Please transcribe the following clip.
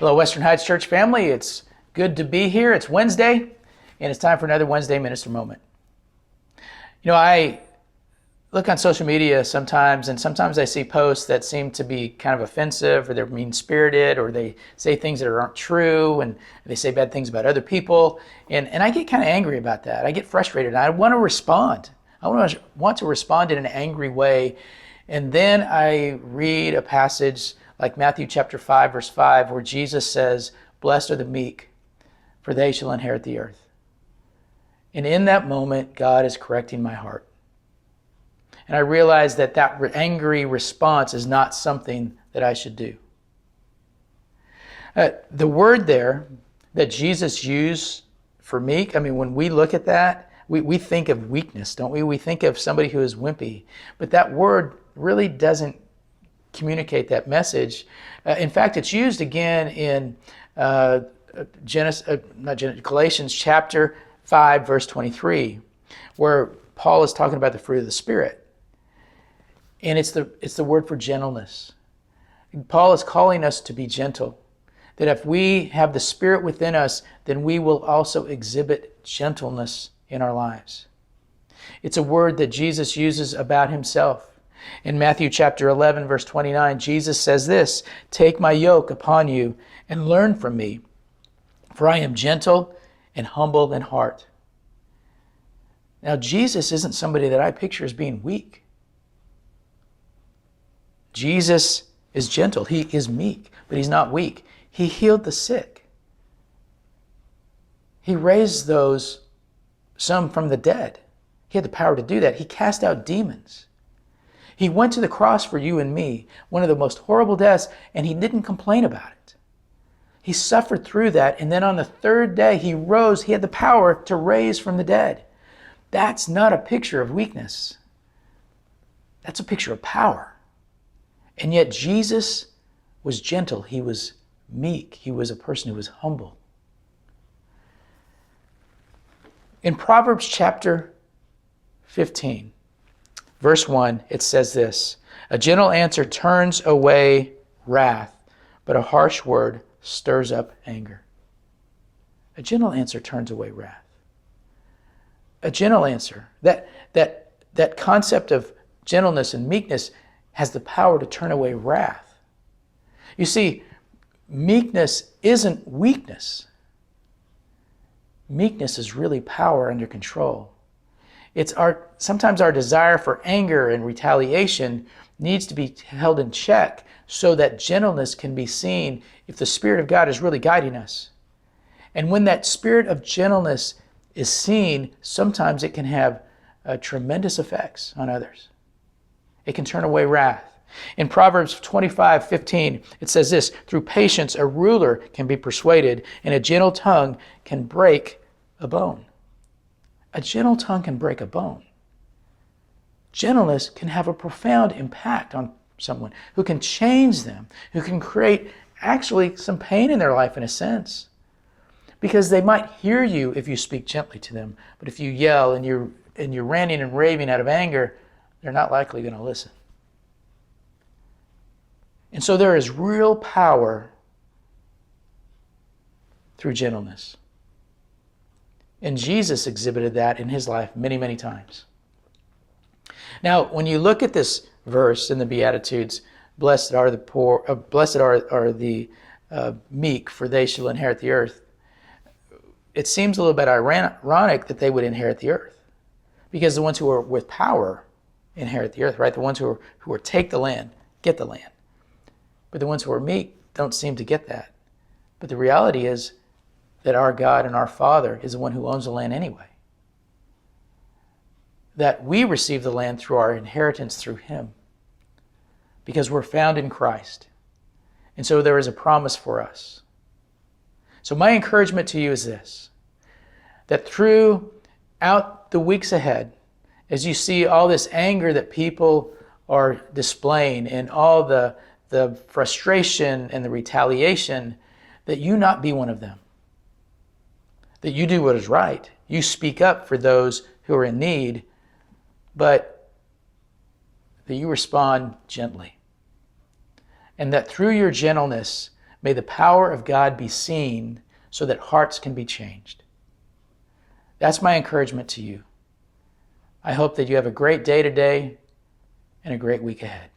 Hello, Western Heights Church family. It's good to be here. It's Wednesday, and it's time for another Wednesday Minister Moment. I look on social media sometimes, and sometimes I see posts that seem to be kind of offensive, or they're mean-spirited, or they say things that aren't true, and they say bad things about other people, and I get kind of angry about that. I get frustrated. I want to respond. I want to respond in an angry way, and then I read a passage like Matthew chapter 5, verse 5, where Jesus says, "Blessed are the meek, for they shall inherit the earth." And in that moment, God is correcting my heart. And I realize that angry response is not something that I should do. The word there that Jesus used for meek, when we look at that, we think of weakness, don't we? We think of somebody who is wimpy. But that word really doesn't communicate that message. In fact, it's used again in Galatians chapter 5, verse 23, where Paul is talking about the fruit of the Spirit. And it's the word for gentleness. Paul is calling us to be gentle. That if we have the Spirit within us, then we will also exhibit gentleness in our lives. It's a word that Jesus uses about himself. In Matthew chapter 11, verse 29, Jesus says this, "Take my yoke upon you and learn from me, for I am gentle and humble in heart." Now, Jesus isn't somebody that I picture as being weak. Jesus is gentle. He is meek, but he's not weak. He healed the sick. He raised some from the dead. He had the power to do that. He cast out demons. He went to the cross for you and me, one of the most horrible deaths, and he didn't complain about it. He suffered through that, and then on the third day he rose. He had the power to raise from the dead. That's not a picture of weakness. That's a picture of power. And yet Jesus was gentle. He was meek. He was a person who was humble. In Proverbs chapter 15, verse 1, it says this, "A gentle answer turns away wrath, but a harsh word stirs up anger." A gentle answer turns away wrath. A gentle answer, that concept of gentleness and meekness has the power to turn away wrath. You see, meekness isn't weakness. Meekness is really power under control. Sometimes our desire for anger and retaliation needs to be held in check so that gentleness can be seen if the Spirit of God is really guiding us. And when that spirit of gentleness is seen, sometimes it can have tremendous effects on others. It can turn away wrath. In Proverbs 25:15, it says this, "Through patience a ruler can be persuaded, and a gentle tongue can break a bone." A gentle tongue can break a bone. Gentleness can have a profound impact on someone, who can change them, who can create actually some pain in their life in a sense. Because they might hear you if you speak gently to them, but if you yell and you're ranting and raving out of anger, they're not likely going to listen. And so there is real power through gentleness. And Jesus exhibited that in his life many, many times. Now, when you look at this verse in the Beatitudes, blessed are the poor, blessed are the meek, for they shall inherit the earth. It seems a little bit ironic that they would inherit the earth, because the ones who are with power inherit the earth, right? The ones who are take the land, get the land. But the ones who are meek don't seem to get that. But the reality is that our God and our Father is the one who owns the land anyway. That we receive the land through our inheritance through him, because we're found in Christ. And so there is a promise for us. So my encouragement to you is this, that throughout the weeks ahead, as you see all this anger that people are displaying and all the frustration and the retaliation, that you not be one of them. That you do what is right. You speak up for those who are in need, but that you respond gently. And that through your gentleness, May the power of God be seen so that hearts can be changed. That's my encouragement to you. I hope that you have a great day today and a great week ahead.